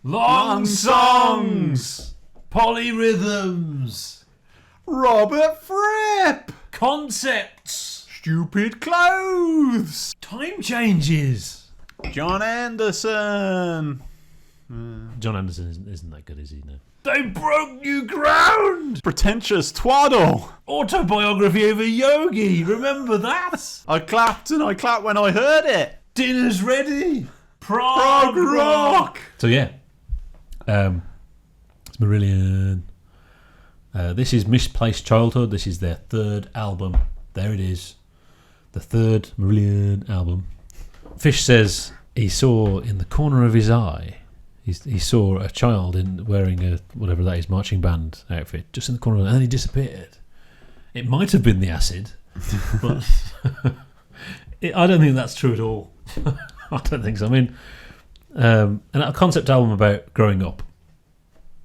Long songs, polyrhythms, Robert Fripp, concepts, stupid clothes, time changes. John Anderson. John Anderson isn't that good, is he? No. They broke new ground. Pretentious twaddle. Autobiography of a yogi. Remember that? I clapped and I clapped when I heard it. Dinner's ready. Prog rock. So yeah, it's Marillion. This is Misplaced Childhood. This is their third album. There it is, the third Marillion album. Fish says he saw in the corner of his eye, he saw a child wearing a whatever that is, marching band outfit, just in the corner, and then he disappeared. It might have been the acid, but I don't think that's true at all. I don't think so. I mean, and a concept album about growing up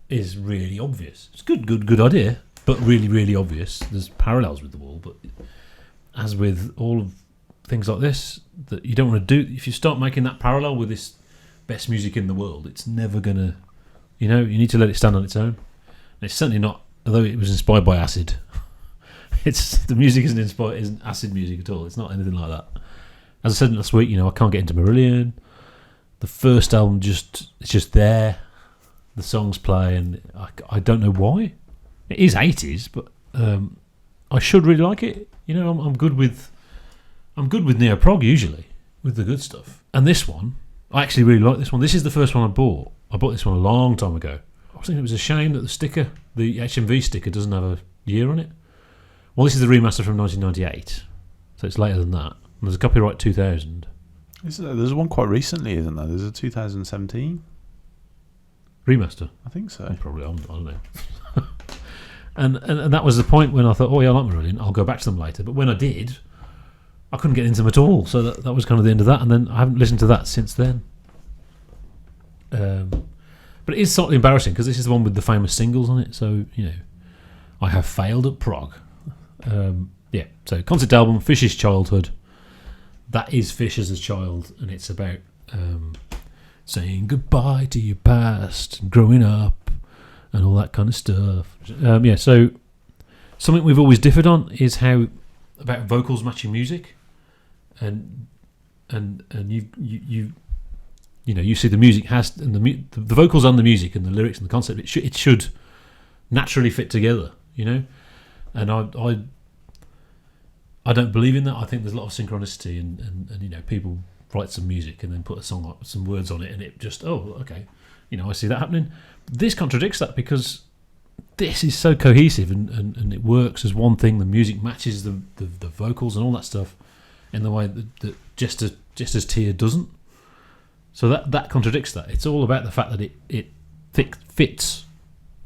is really obvious. It's a good idea, but really, really obvious. There's parallels with The Wall, but as with all of things like this, that you don't want to do. If you start making that parallel with this best music in the world, it's never gonna. You need to let it stand on its own. And it's certainly not. Although it was inspired by acid, the music isn't acid music at all. It's not anything like that. As I said last week, I can't get into Marillion. The first album it's just there. The songs play, and I don't know why. It is 80s, but I should really like it. I'm good with neo prog usually, with the good stuff. And this one, I actually really like this one. This is the first one I bought. I bought this one a long time ago. I was thinking it was a shame that the HMV sticker, doesn't have a year on it. Well, this is the remaster from 1998, so it's later than that. And there's a copyright 2000. There's one quite recently, isn't there? There's a 2017 remaster. I think so. Probably. I don't know. and that was the point when I thought, oh yeah, I like Marillion. I'll go back to them later. But when I did, I couldn't get into them at all. So that was kind of the end of that. And then I haven't listened to that since then. But it is slightly embarrassing because this is the one with the famous singles on it. So I have failed at prog. Yeah. So concept album, Fish's Childhood. That is Fish as a child, and it's about saying goodbye to your past and growing up and all that kind of stuff. Yeah, so something we've always differed on is how about vocals matching music, and you see the music has and the vocals on the music and the lyrics and the concept. It should naturally fit together, and I don't believe in that. I think there's a lot of synchronicity, and people write some music and then put some words on it, and it just okay, I see that happening. This contradicts that because this is so cohesive and it works as one thing. The music matches the vocals and all that stuff in the way that just as Tia doesn't. So that contradicts that. It's all about the fact that it fits.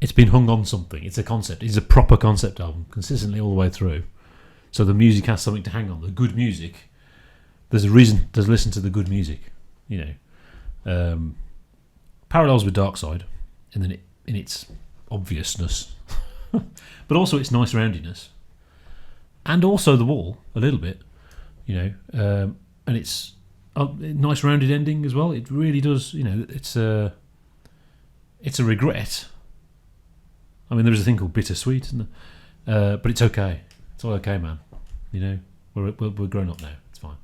It's been hung on something. It's a concept. It's a proper concept album consistently all the way through. So the music has something to hang on. The good music, there's a reason to listen to the good music. Parallels with Dark Side, and then in its obviousness, but also its nice roundiness, and also The Wall a little bit, and it's a nice rounded ending as well. It really does. It's a regret. I mean, there is a thing called bittersweet, but it's okay. It's all okay, man. We're grown up now. It's fine.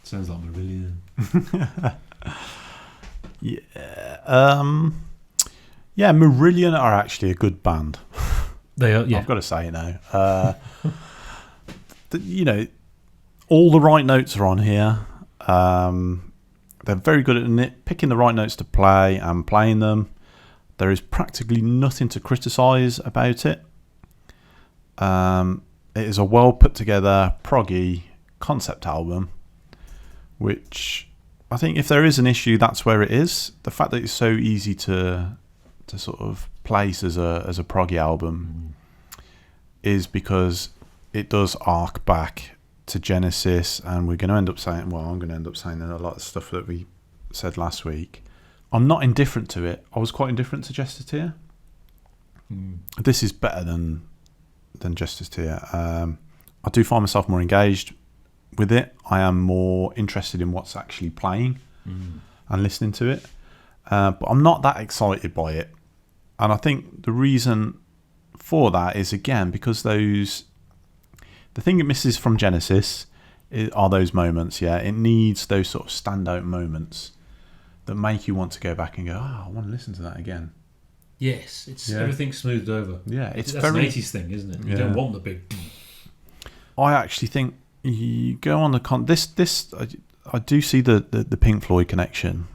Sounds like Marillion. Yeah. Marillion are actually a good band. They are. Yeah. I've got to say now. All the right notes are on here. They're very good at picking the right notes to play and playing them. There is practically nothing to criticise about it. It is a well put together proggy concept album, which I think if there is an issue, that's where it is. The fact that it's so easy to sort of place as a proggy album is because it does arc back to Genesis, and we're going to end up saying, well, I'm going to end up saying a lot of stuff that we said last week. I'm not indifferent to it. I was quite indifferent to Justice Tier. This is better than Justice Tier. I do find myself more engaged with it. I am more interested in what's actually playing and listening to it. but I'm not that excited by it. And I think the reason for that is, again, because the thing it misses from Genesis are those moments. Yeah, it needs those sort of standout moments that make you want to go back and go, I want to listen to that again. Yes, everything's smoothed over. Yeah, that's very an 80s thing, isn't it? You don't want the big. I actually think you go on the I do see the Pink Floyd connection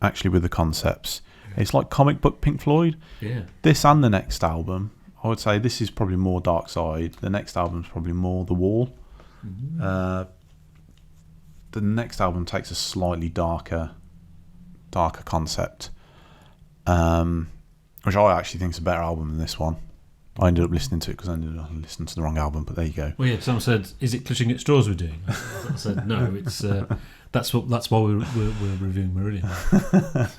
actually with the concepts. It's like comic book Pink Floyd. Yeah. This and the next album, I would say this is probably more Dark Side. The next album's probably more The Wall. Mm-hmm. The next album takes a slightly darker concept, which I actually think is a better album than this one. I ended up listening to it because I ended up listening to the wrong album, but there you go. Well, yeah, someone said, "Is it Clutching at Straws we're doing?" I said, "No, it's that's why we're reviewing Marillion."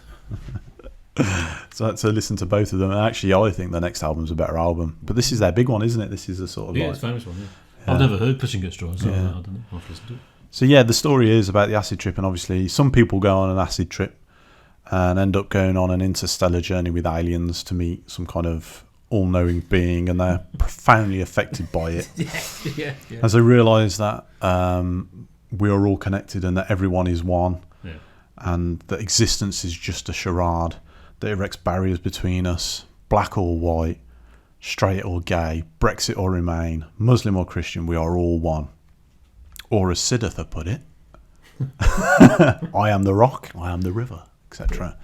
So listen to both of them. And actually, I think the next album's a better album. But this is their big one, isn't it? This is a sort of it's a famous one. Yeah. I've never heard Clutching at Straws. So I don't know. I'll have to listen to it. So yeah, the story is about the acid trip, and obviously some people go on an acid trip and end up going on an interstellar journey with aliens to meet some kind of all-knowing being, and they're profoundly affected by it. Yeah. As they realise that we are all connected and that everyone is one, and that existence is just a charade that erects barriers between us, black or white, straight or gay, Brexit or Remain, Muslim or Christian, we are all one. Or as Siddhartha put it, I am the rock, I am the river, etc.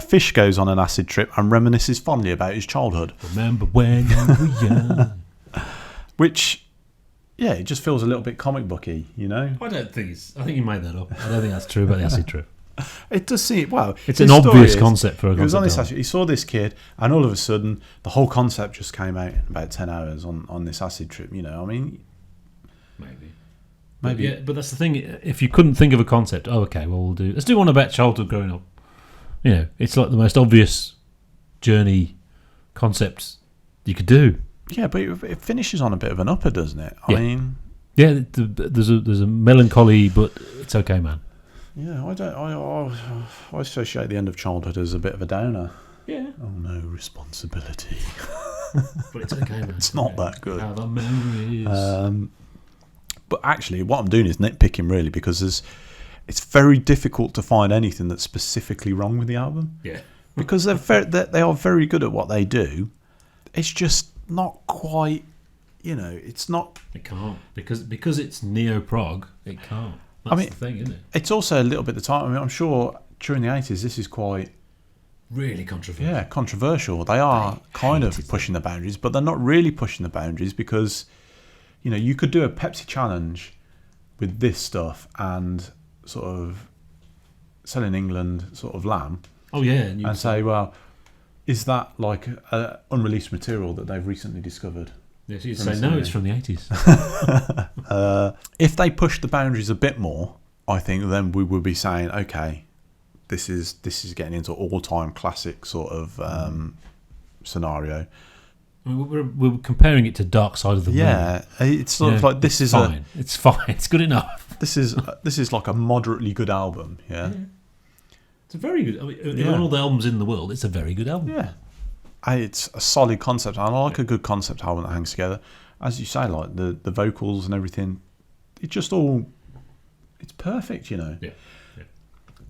Fish goes on an acid trip and reminisces fondly about his childhood. Remember when you were young. Which, it just feels a little bit comic booky, you know? I think you made that up. I don't think that's true about the acid trip. It does seem, it's an obvious concept for a concept. He saw this kid, and all of a sudden, the whole concept just came out in about 10 hours on this acid trip, you know? I mean, maybe. But that's the thing. If you couldn't think of a concept, let's do one about childhood growing up. You know, it's like the most obvious journey concept you could do. Yeah, but it finishes on a bit of an upper, doesn't it? I mean, there's a melancholy, but it's okay, man. Yeah, I associate the end of childhood as a bit of a downer. Yeah. Oh no, responsibility. But it's okay, man. It's not that good. How the memories. But actually, what I'm doing is nitpicking, really, because it's very difficult to find anything that's specifically wrong with the album. Yeah. Because they are very good at what they do. It's just not quite, it's not. It can't because it's neo-prog. It can't. That's the thing, isn't it? It's also a little bit the time. I mean, I'm sure during the 80s this is quite really controversial. Yeah, controversial. They are kind of pushing the boundaries, but they're not really pushing the boundaries because, you could do a Pepsi challenge with this stuff and sort of Selling England sort of Lamb. Oh yeah, and say, well, is that like unreleased material that they've recently discovered? Yes, you'd say no, it's from the 80s. If they push the boundaries a bit more, I think then we would be saying, okay, this is getting into all-time classic sort of scenario. I mean, we're comparing it to Dark Side of the Moon. Yeah, it's sort of like this is fine. It's fine. It's good enough. This is like a moderately good album. Yeah. It's a very good. I mean, of all the albums in the world, it's a very good album. Yeah. It's a solid concept, and I like a good concept album that hangs together. As you say, like the vocals and everything, it's perfect, Yeah.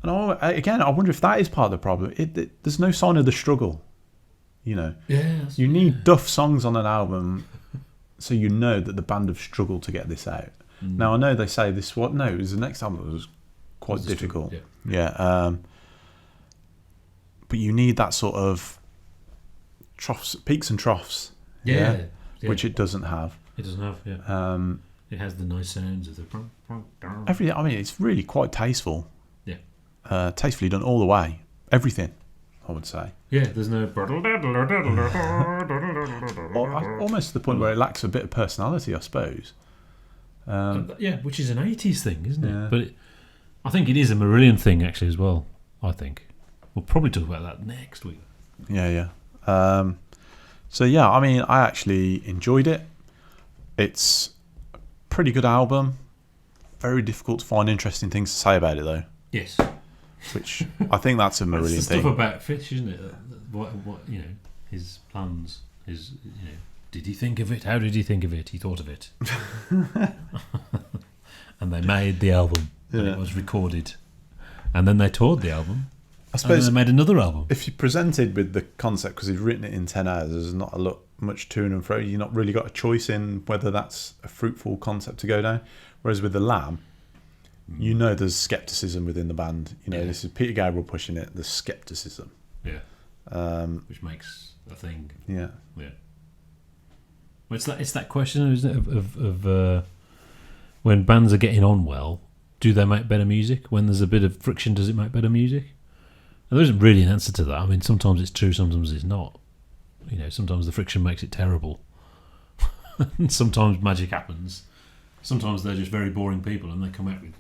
And I wonder if that is part of the problem. There's no sign of the struggle, Yeah. You need duff songs on an album, so that the band have struggled to get this out. Now I know they say this. It was the next album that was quite difficult. Yeah. But you need that sort of troughs, peaks and troughs. Yeah. Which it doesn't have. It doesn't have. Yeah. It has the nice sounds of the. Everything. I mean, it's really quite tasteful. Yeah. Tastefully done all the way. Everything, I would say. Yeah. There's no. Almost to the point where it lacks a bit of personality, I suppose. Which is an 80s thing, isn't it? Yeah. But I think it is a Marillion thing actually as well. I think we'll probably talk about that next week. Yeah. So yeah, I mean, I actually enjoyed it. It's a pretty good album. Very difficult to find interesting things to say about it, though. Yes. which I think that's a It's the Marillion stuff thing. about Fish, isn't it? What his plans, did he think of it? How did he think of it? He thought of it. And they made the album, and it was recorded. And then they toured the album. I suppose and then they made another album. if you're presented with the concept, because he's written it in 10 hours, there's not much to and fro. You've not really got a choice in whether that's a fruitful concept to go down. Whereas with the Lamb, you know there's scepticism within the band. This is Peter Gabriel pushing it. There's scepticism. Yeah. Which makes a thing. Yeah. Yeah. Well, it's that question, isn't it, of when bands are getting on well, do they make better music? When there's a bit of friction, does it make better music? And there isn't really an answer to that. I mean, sometimes it's true, sometimes it's not. Sometimes the friction makes it terrible. And sometimes magic happens. Sometimes they're just very boring people and they come out with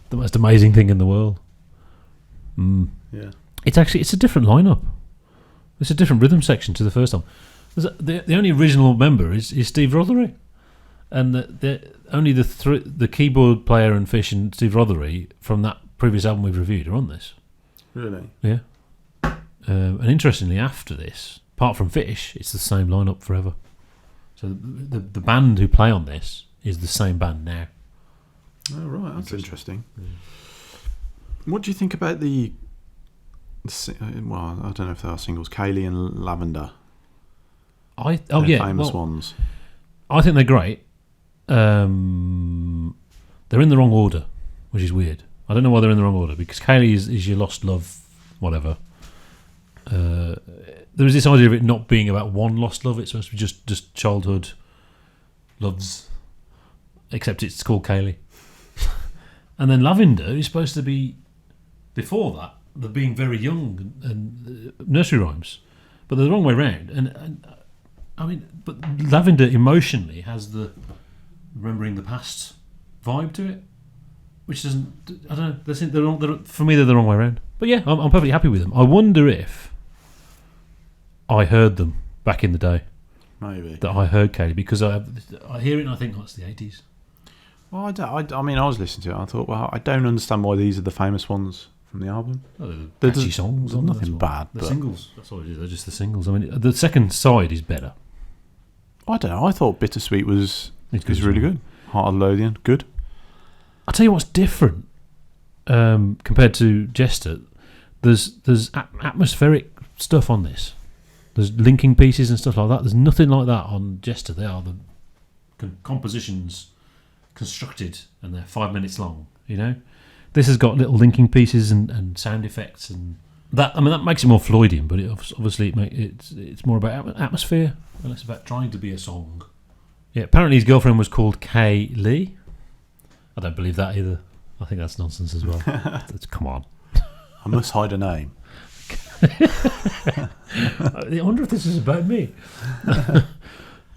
the most amazing thing in the world. Yeah. It's a different lineup. It's a different rhythm section to the first time. The only original member is Steve Rothery, and only the keyboard player and Fish and Steve Rothery from that previous album we've reviewed are on this. Really? Yeah. And interestingly, after this, apart from Fish, it's the same lineup forever. So the band who play on this is the same band now. Oh, right. That's interesting. Yeah. What do you think about the well, I don't know if they are singles, Kylie and Lavender? Famous ones. I think they're great. They're in the wrong order, which is weird. I don't know why they're in the wrong order, because Kayleigh is your lost love, whatever. There was this idea of it not being about one lost love. It's supposed to be just childhood loves, except it's called Kayleigh. And then Lavender is supposed to be before that. They're being very young and nursery rhymes, but they're the wrong way round. And I mean, but Lavender emotionally has the remembering the past vibe to it, which doesn't. I don't know. They're for me, they're the wrong way around. But yeah, I'm perfectly happy with them. I wonder if I heard them back in the day. Maybe that I heard Kayleigh, because I hear it and I think, it's the 80s. Well, I mean, I was listening to it. I thought, well, I don't understand why these are the famous ones from the album. They're catchy songs. There's nothing bad. The singles. That's all it is. They're just the singles. I mean, the second side is better. I don't know. I thought Bittersweet was really good. Heart of Lothian, good. I'll tell you what's different compared to Jester. There's atmospheric stuff on this. There's linking pieces and stuff like that. There's nothing like that on Jester. They are the compositions constructed and they're 5 minutes long. This has got little linking pieces and sound effects and that. I mean, that makes it more Floydian, but obviously it's more about atmosphere and less about trying to be a song. Yeah, apparently his girlfriend was called Kayleigh. I don't believe that either. I think that's nonsense as well. Come on. I must hide a name. I wonder if this is about me.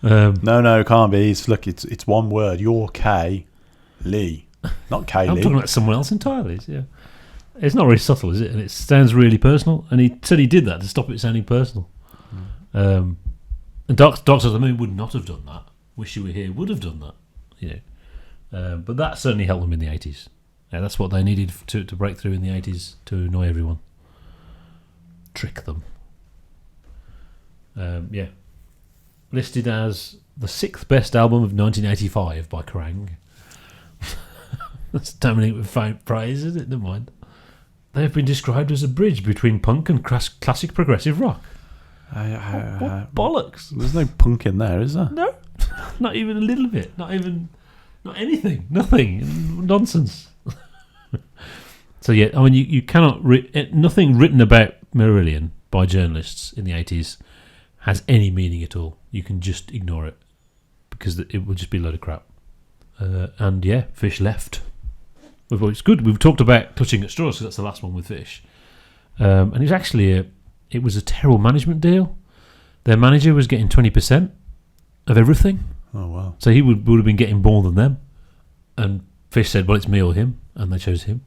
No, it can't be. It's one word. You're Kayleigh, not Kayleigh. I'm talking about someone else entirely. Yeah, it's not very subtle, is it? And it sounds really personal. And he said he did that to stop it sounding personal. And Dark Side of the Moon would not have done that. Wish You Were Here would have done that. But that certainly helped them in the 80s. Yeah, that's what they needed to break through in the 80s to annoy everyone. Trick them. Yeah. Listed as the 6th best album of 1985 by Kerrang. That's dominating with fine praise, isn't it? Never mind. They have been described as a bridge between punk and classic progressive rock. What bollocks? There's no punk in there, is there? No. Not even a little bit. Not anything. Nothing. Nonsense. So yeah, I mean, you cannot nothing written about Marillion by journalists in the 80s has any meaning at all. You can just ignore it because it will just be a load of crap. And yeah, Fish left. Well, it's good. We've talked about Clutching at Straws because that's the last one with Fish. And it's actually it was a terrible management deal. Their manager was getting 20% of everything. Oh wow! So he would have been getting more than them. And Fish said, "Well, it's me or him," and they chose him.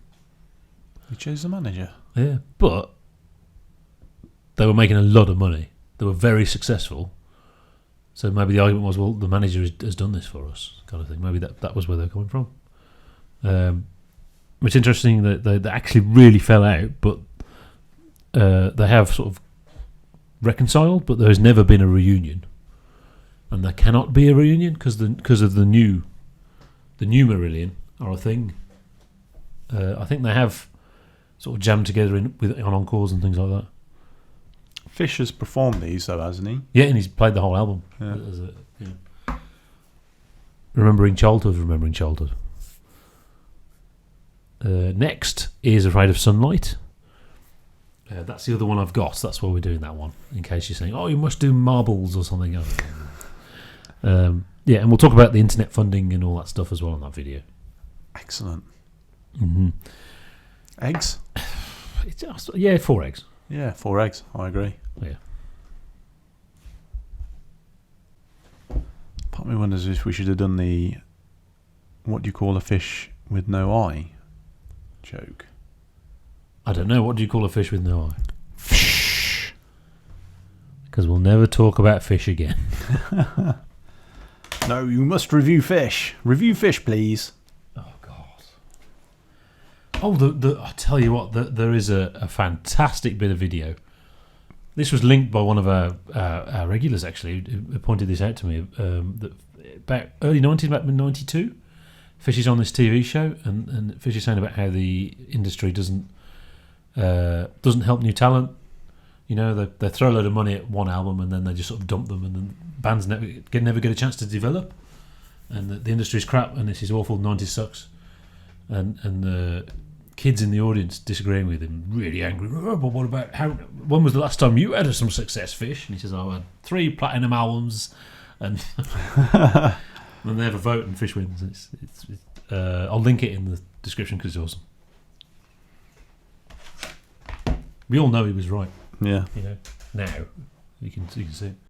He chose the manager. Yeah, but they were making a lot of money. They were very successful. So maybe the argument was, well, the manager has done this for us, kind of thing. Maybe that was where they're coming from. it's interesting that they actually really fell out, but they have sort of reconciled, but there's never been a reunion, and there cannot be a reunion because of the new Marillion are a thing. I think they have sort of jammed together on encores and things like that. Fish has performed these though, hasn't he? Yeah, and he's played the whole album. Yeah. Remembering childhood. Next is Afraid of Sunlight. That's the other one I've got. That's why we're doing that one. In case you're saying, "Oh, you must do marbles or something." Yeah, and we'll talk about the internet funding and all that stuff as well in that video. Excellent. Mm-hmm. Eggs? 4 eggs. Yeah, 4 eggs. I agree. Yeah. Part of me wonders if we should have done the "what do you call a fish with no eye" joke. I don't know. What do you call a fish with no eye? Fish. Because we'll never talk about fish again. No, you must review fish. Review fish, please. Oh God. Oh, I tell you what. There is a fantastic bit of video. This was linked by one of our regulars actually, who pointed this out to me. That about early 90s, about 92, Fish is on this TV show, and Fish is saying about how the industry doesn't help new talent. You know, they throw a load of money at one album and then they just sort of dump them, and then bands never get a chance to develop, and the industry's crap, and this is awful. 90s sucks, and the kids in the audience disagreeing with him, really angry. Oh, but what about when was the last time you had some success, Fish? And he says, "I had 3 platinum albums," and then they have a vote and Fish wins. I'll link it in the description because it's awesome. We all know he was right. Yeah. You know, now you can see it.